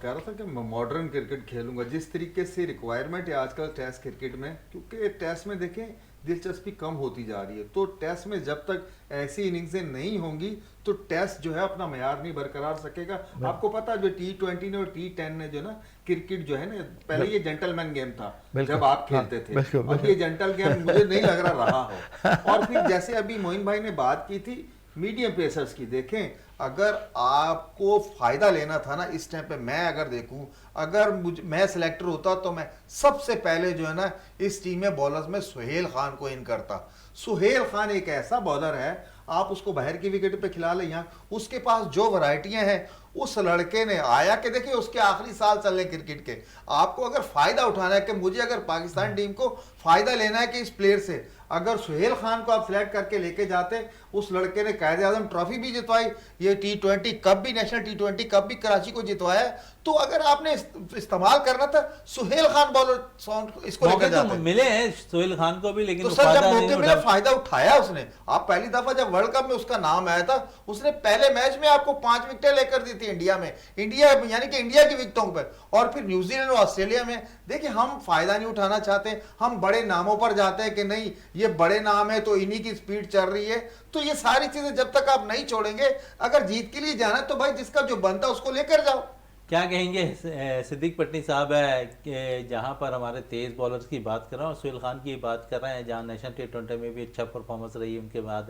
Speaker 4: कह रहा था कि मैं मॉडर्न क्रिकेट खेलूंगा, जिस तरीके से रिक्वायरमेंट है आजकल टेस्ट क्रिकेट में, क्योंकि टेस्ट में देखें दिलचस्पी कम होती जा रही है, तो टेस्ट में जब तक ऐसी इनिंग्सें नहीं होंगी तो टेस्ट जो है अपना मयार नहीं बरकरार सकेगा। आपको पता है जो T20 ने और T10 ने जो ना क्रिकेट जो है ना, पहले ये जेंटलमैन गेम था जब आप खेलते थे, अब ये जेंटल गेम मुझे नहीं लग रहा हो। और फिर जैसे अभी मोइन भाई ने बात की थी मीडियम पेसर्स की, देखें अगर आपको फायदा लेना था ना इस टाइम पे, मैं अगर देखूं, अगर मैं सिलेक्टर होता तो मैं सबसे पहले जो है ना इस टीम में बॉलर्स में सुहेल खान को इन करता। सुहेल खान एक ऐसा बॉलर है, आप उसको बाहर की विकेट पे खिला ले, यहाँ उसके पास जो वैरायटियां हैं, उस लड़के ने आया कि देखिए उसके आखिरी साल चल रहे क्रिकेट के, आपको अगर फायदा उठाना है कि मुझे अगर पाकिस्तान टीम को फायदा लेना है कि इस प्लेयर से, अगर सुहेल खान को आप सिलेक्ट करके लेके जाते, उस लड़के ने कायदे आजम ट्रॉफी भी जितवाई, ये T20 कप भी, नेशनल T20 कप भी कराची को जितवाया, तो अगर आपने इस्तेमाल करना था सुहेल खान बॉलर इसको लेकर जाते।
Speaker 1: तो मिले हैं सुहेल खान को भी, लेकिन
Speaker 2: तो सर जब मौके मिला फायदा उठाया उसने। आप पहली दफा जब वर्ल्ड कप में उसका नाम आया था, उसने पहले मैच में आपको 5 विकेटें लेकर दी थी इंडिया में, इंडिया यानी कि इंडिया की विकेटों पर, और फिर न्यूजीलैंड और ऑस्ट्रेलिया में। देखिए हम फायदा नहीं उठाना चाहते, हम बड़े नामों पर जाते हैं कि नहीं ये बड़े नाम है तो इन्हीं की स्पीड चल रही है, तो ये सारी चीजें जब तक आप नहीं छोड़ेंगे, अगर जीत के लिए जाना तो भाई जिसका जो बनता है उसको लेकर जाओ।
Speaker 1: क्या कहेंगे सिद्दीक पटनी साहब है कि जहां पर हमारे तेज बॉलर्स की बात कर रहे हैं और सुहेल खान की बात कर रहे हैं, जहां नेशनल T20 में भी अच्छा परफॉर्मेंस रही, उनके बाद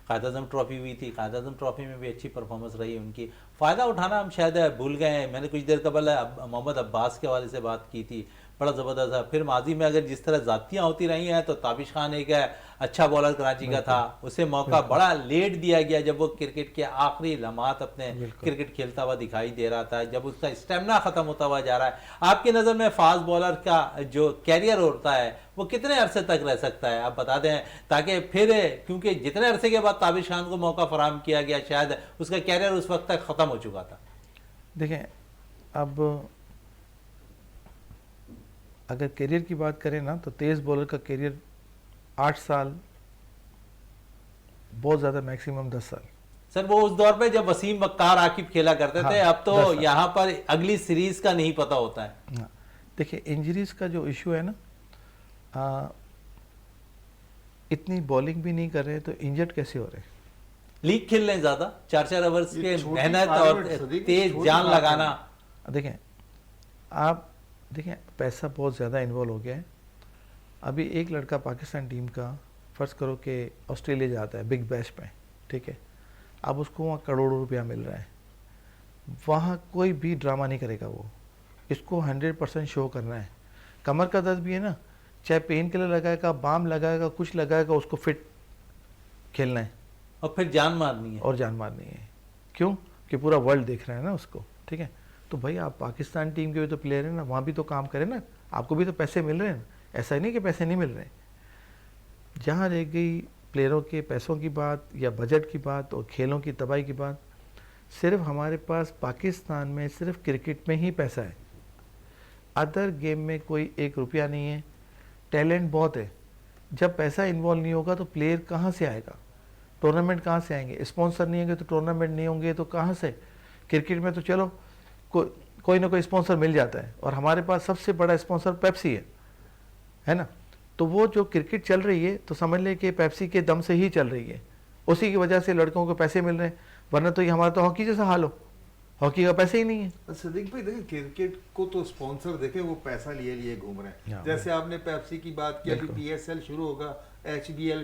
Speaker 1: कायद आजम ट्रॉफी हुई थी, कायद आजम ट्रॉफी में भी अच्छी परफॉर्मेंस रही उनकी, फ़ायदा उठाना हम शायद भूल गए हैं। मैंने कुछ देर कबल मोहम्मद अब्बास के हवाले से बात की थी, बड़ा ज़बरदस्त है। फिर माजी में अगर जिस तरह ज़ातियाँ होती रही हैं तो ताबिश खान एक अच्छा बॉलर कराची का था, उसे मौका बड़ा लेट दिया गया जब वो क्रिकेट के आखिरी लम्हात अपने क्रिकेट खेलता हुआ दिखाई दे रहा था, जब उसका स्टेमिना ख़त्म होता हुआ जा रहा है। आपकी नज़र में फास्ट बॉलर का जो कैरियर होता है वो कितने अरसे तक रह सकता है, आप बता दें, ताकि फिर, क्योंकि जितने अरसे के बाद ताबिश खान को मौका फराहम किया गया शायद उसका कैरियर उस वक्त तक ख़त्म हो चुका था।
Speaker 3: देखें अब अगर करियर की बात करें ना, तो तेज़ बॉलर का करियर 8 साल, बहुत ज़्यादा मैक्सिमम 10 साल।
Speaker 1: सर वो उस दौर पे जब वसीम वक्कार आकिब खेला करते थे, अब तो यहाँ पर अगली सीरीज का नहीं पता होता है।
Speaker 3: हाँ, देखिए इंजरीज का जो इशू है ना, इतनी बॉलिंग भी नहीं कर रहे तो इंजर्ड कैसे हो रहे?
Speaker 1: लीग खेल लें ज़्यादा, 4-4 ओवर्स के मेहनत और तेज जान लगाना।
Speaker 3: देखें आप देखें पैसा बहुत ज़्यादा इन्वॉल्व हो गया है। अभी एक लड़का पाकिस्तान टीम का फ़र्ज़ करो कि ऑस्ट्रेलिया जाता है बिग बैश में, ठीक है, अब उसको वहाँ करोड़ों रुपया मिल रहा है, वहाँ कोई भी ड्रामा नहीं करेगा, वो इसको 100% शो करना है। कमर का दर्द भी है ना, चाहे पेन किलर लगाएगा, बाम लगाएगा, कुछ लगाएगा, उसको फिट खेलना है
Speaker 1: और फिर जान मारनी है,
Speaker 3: और जान मारनी है। क्यों? कि पूरा वर्ल्ड देख रहा है ना उसको, ठीक है। तो भाई आप पाकिस्तान टीम के भी तो प्लेयर हैं ना, वहाँ भी तो काम करें ना, आपको भी तो पैसे मिल रहे हैं ना, ऐसा ही नहीं कि पैसे नहीं मिल रहे। जहाँ रह गई प्लेयरों के पैसों की बात या बजट की बात और खेलों की तबाही की बात, सिर्फ हमारे पास पाकिस्तान में सिर्फ क्रिकेट में ही पैसा है, अदर गेम में कोई 1 रुपया नहीं है। टैलेंट बहुत है, जब पैसा इन्वॉल्व नहीं होगा तो प्लेयर कहाँ से आएगा? टूर्नामेंट कहाँ से आएंगे? स्पॉन्सर नहीं होंगे तो टूर्नामेंट नहीं होंगे तो कहाँ से? क्रिकेट में तो चलो कोई ना कोई स्पॉन्सर मिल जाता है, और हमारे पास सबसे बड़ा स्पॉन्सर पेप्सी है ना। तो वो जो क्रिकेट चल रही है तो समझ ले कि पेप्सी के दम से ही चल रही है, उसी की वजह से लड़कों को पैसे मिल रहे हैं, वरना तो ये हमारा तो हॉकी जैसा हाल हो, हॉकी का पैसे ही नहीं है।
Speaker 4: सदीक भाई देखिए, क्रिकेट को तो स्पॉन्सर देखे वो पैसा लिए लिए घूम रहे हैं। जैसे आपने पेप्सी की बात की, अभी पीएसएल शुरू होगा, HBL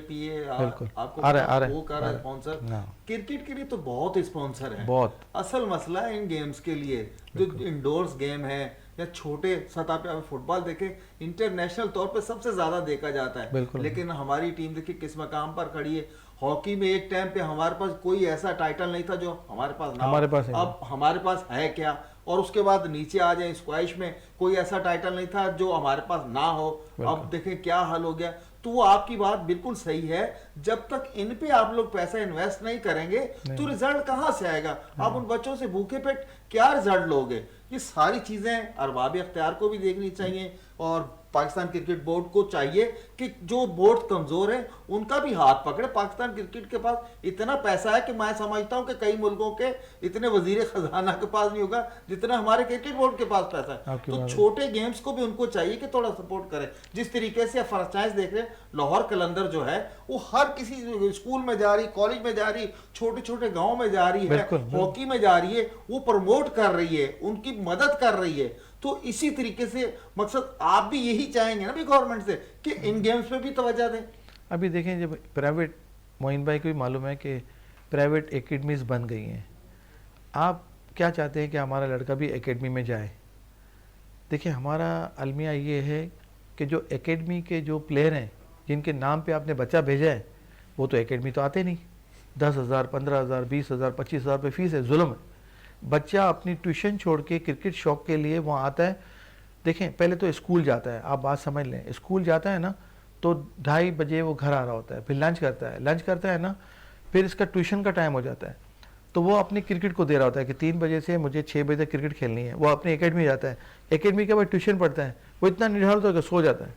Speaker 4: आपको
Speaker 3: आ रहा है,
Speaker 4: वो कर रहा है स्पॉन्सर। क्रिकेट के लिए तो बहुत स्पॉन्सर है।
Speaker 3: बहुत
Speaker 4: असल मसला है इन गेम्स के लिए, जो इंडोर्स गेम है या छोटे सतह पे, आप फुटबॉल देखें इंटरनेशनल तौर पे सबसे ज्यादा देखा जाता है, लेकिन हमारी टीम देखिए किस मकाम पर खड़ी है। हॉकी में एक टाइम पे हमारे पास कोई ऐसा टाइटल नहीं था जो हमारे पास ना हो। अब हमारे पास है क्या? और उसके बाद नीचे आ जाए, स्क्वैश में कोई ऐसा टाइटल नहीं था जो हमारे पास ना हो। अब देखें क्या हाल हो गया। तो वो आपकी बात बिल्कुल सही है, जब तक इन पे आप लोग पैसा इन्वेस्ट नहीं करेंगे तो रिजल्ट कहां से आएगा? आप उन बच्चों से भूखे पेट क्या रिजल्ट लोगे? ये सारी चीजें अरबाब इख्तियार को भी देखनी चाहिए, और पाकिस्तान क्रिकेट बोर्ड को चाहिए कि जो बोर्ड कमजोर है उनका भी हाथ पकड़े। पाकिस्तान क्रिकेट के पास इतना पैसा है कि मैं समझता हूं कि कई मुल्कों के इतने वजीर खजाना के पास नहीं होगा जितना हमारे क्रिकेट बोर्ड के पास पैसा है। तो छोटे गेम्स को भी उनको चाहिए कि थोड़ा सपोर्ट करें। जिस तरीके से फ्रेंचाइज देख रहे हैं, लाहौर कलंदर जो है वो हर किसी स्कूल में जा रही, कॉलेज में जा रही, छोटे छोटे गाँव में जा रही है, हॉकी में जा रही है, वो प्रमोट कर रही है, उनकी मदद कर रही है। तो इसी तरीके से मकसद आप भी यही चाहेंगे ना भी गवर्नमेंट से कि इन गेम्स पे भी तवज्जो दें।
Speaker 3: अभी देखें, जब प्राइवेट, मोइन भाई को भी मालूम है कि प्राइवेट एकेडमीज बन गई हैं, आप क्या चाहते हैं कि हमारा लड़का भी एकेडमी में जाए? देखिए, हमारा अलमिया ये है कि जो एकेडमी के जो प्लेयर हैं जिनके नाम पे आपने बच्चा भेजा है, वो तो एकेडमी तो आते नहीं। 10,000, 15,000, 20,000, 25,000 रुपये फीस है, जुल्म है। बच्चा अपनी ट्यूशन छोड़ के क्रिकेट शौक के लिए वहाँ आता है। देखें, पहले तो स्कूल जाता है, आप बात समझ लें, स्कूल जाता है ना तो 2:30 बजे वो घर आ रहा होता है, फिर लंच करता है ना, फिर इसका ट्यूशन का टाइम हो जाता है, तो वो अपनी क्रिकेट को दे रहा होता है कि 3 बजे से मुझे 6 बजे तक क्रिकेट खेलनी है। वो अपनी एकेडमी जाता है, एकेडमी के बाद ट्यूशन पढ़ता है, वो इतना निढाल होता है कि सो जाता है।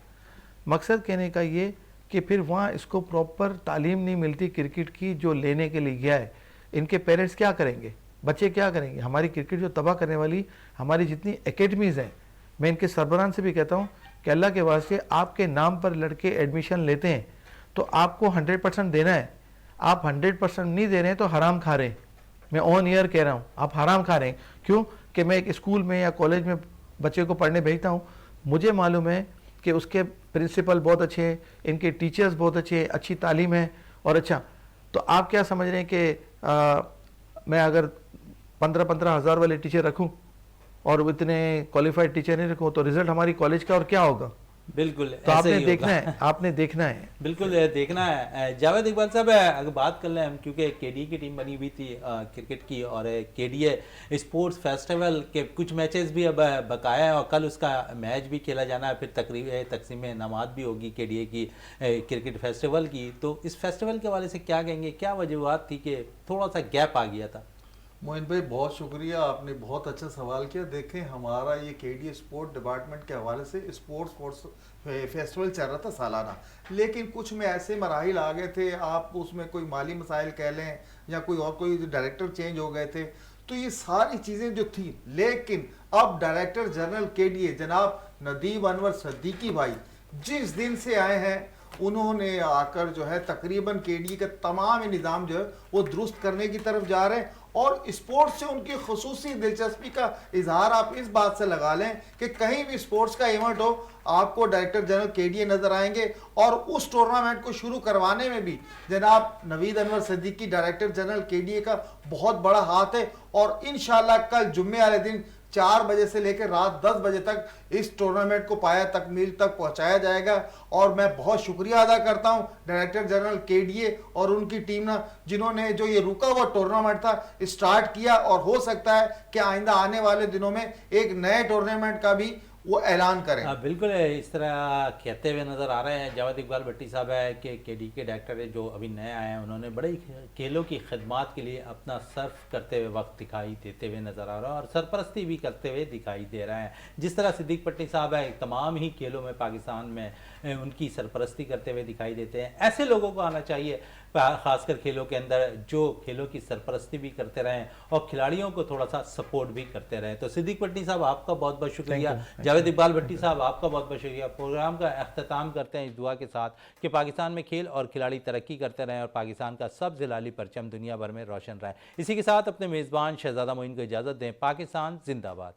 Speaker 3: मकसद कहने का ये कि फिर वहाँ इसको प्रॉपर तालीम नहीं मिलती क्रिकेट की जो लेने के लिए गया है। इनके पेरेंट्स क्या करेंगे, बच्चे क्या करेंगे? हमारी क्रिकेट जो तबाह करने वाली हमारी जितनी एकेडमीज़ हैं, मैं इनके सरबराह से भी कहता हूँ कि अल्लाह के वास्ते आपके नाम पर लड़के एडमिशन लेते हैं तो आपको 100% देना है। आप 100% नहीं दे रहे हैं तो हराम खा रहे हैं। मैं ऑन ईयर कह रहा हूँ, आप हराम खा रहे हैं। क्यों कि मैं एक स्कूल में या कॉलेज में बच्चे को पढ़ने भेजता हूँ, मुझे मालूम है कि उसके प्रिंसिपल बहुत अच्छे हैं, इनके टीचर्स बहुत अच्छे हैं, अच्छी तालीम है और अच्छा। तो आप क्या समझ रहे हैं कि मैं अगर 15-15 हज़ार वाले टीचर रखूं और इतने क्वालिफाइड टीचर नहीं रखूं तो रिजल्ट हमारी कॉलेज का और क्या होगा?
Speaker 1: बिल्कुल,
Speaker 3: तो आपने देखना है, आपने देखना है,
Speaker 1: बिल्कुल देखना है। जावेद इकबाल साहब, अगर बात कर लें हम, क्योंकि केडीए की टीम बनी हुई थी क्रिकेट की, और केडीए स्पोर्ट्स फेस्टिवल के कुछ मैचेस भी अब बकाया है और कल उसका मैच भी खेला जाना है, फिर तकसीम इनामात भी होगी केडीए की क्रिकेट फेस्टिवल की। तो इस फेस्टिवल के हवाले से क्या कहेंगे, क्या वजूहत थी कि थोड़ा सा गैप आ गया था?
Speaker 2: मोइन भाई बहुत शुक्रिया, आपने बहुत अच्छा सवाल किया। देखें, हमारा ये केडीए स्पोर्ट डिपार्टमेंट के हवाले से स्पोर्ट्स फेस्टिवल चल रहा था सालाना, लेकिन कुछ में ऐसे मराहिल आ गए थे, आप उसमें कोई माली मसाइल कह लें या कोई डायरेक्टर चेंज हो गए थे, तो ये सारी चीज़ें जो थी, लेकिन अब डायरेक्टर जनरल केडीए जनाब नदीम अनवर सिद्दीकी भाई जिस दिन से आए हैं, उन्होंने आकर जो है तकरीबन केडीए का तमाम निज़ाम जो है वो दुरुस्त करने की तरफ जा रहे हैं। और स्पोर्ट्स से उनकी खुसूसी दिलचस्पी का इजहार आप इस बात से लगा लें कि कहीं भी स्पोर्ट्स का इवेंट हो, आपको डायरेक्टर जनरल केडीए नजर आएंगे, और उस टूर्नामेंट को शुरू करवाने में भी जनाब Naveed Anwar Siddiqui director general KDA का बहुत बड़ा हाथ है। और इंशाल्लाह कल जुम्मे वाले दिन 4 बजे से लेकर रात 10 बजे तक इस टूर्नामेंट को पाया तकमील तक पहुंचाया जाएगा। और मैं बहुत शुक्रिया अदा करता हूं डायरेक्टर जनरल केडीए और उनकी टीम ना, जिन्होंने जो ये रुका हुआ टूर्नामेंट था स्टार्ट किया, और हो सकता है कि आइंदा आने वाले दिनों में एक नए टूर्नामेंट का भी वो ऐलान करें।
Speaker 1: बिल्कुल इस तरह कहते हुए नज़र आ रहे हैं। जावेद इकबाल भट्टी साहब है कि केडी के डायरेक्टर है जो अभी नए आए हैं, उन्होंने बड़े खेलों की खिदमत के लिए अपना सर्फ करते हुए वक्त दिखाई देते हुए नज़र आ रहा है और सरपरस्ती भी करते हुए दिखाई दे रहे हैं। जिस तरह सिद्दीक भट्टी साहब है तमाम ही खेलों में पाकिस्तान में उनकी सरपरस्ती करते हुए दिखाई देते हैं। ऐसे लोगों को आना चाहिए खासकर खेलों के अंदर जो खेलों की सरपरस्ती भी करते रहें और खिलाड़ियों को थोड़ा सा सपोर्ट भी करते रहें। तो सिद्दीक पटनी साहब आपका बहुत बहुत शुक्रिया, जावेद इकबाल भट्टी साहब आपका बहुत बहुत शुक्रिया। प्रोग्राम का अख्ताम करते हैं इस दुआ के साथ कि पाकिस्तान में खेल और खिलाड़ी तरक्की करते रहें और पाकिस्तान का सब जिलाली परचम दुनिया भर में रोशन रहे। इसी के साथ अपने मेज़बान शहजादा मोइन को इजाज़त दें। पाकिस्तान जिंदाबाद।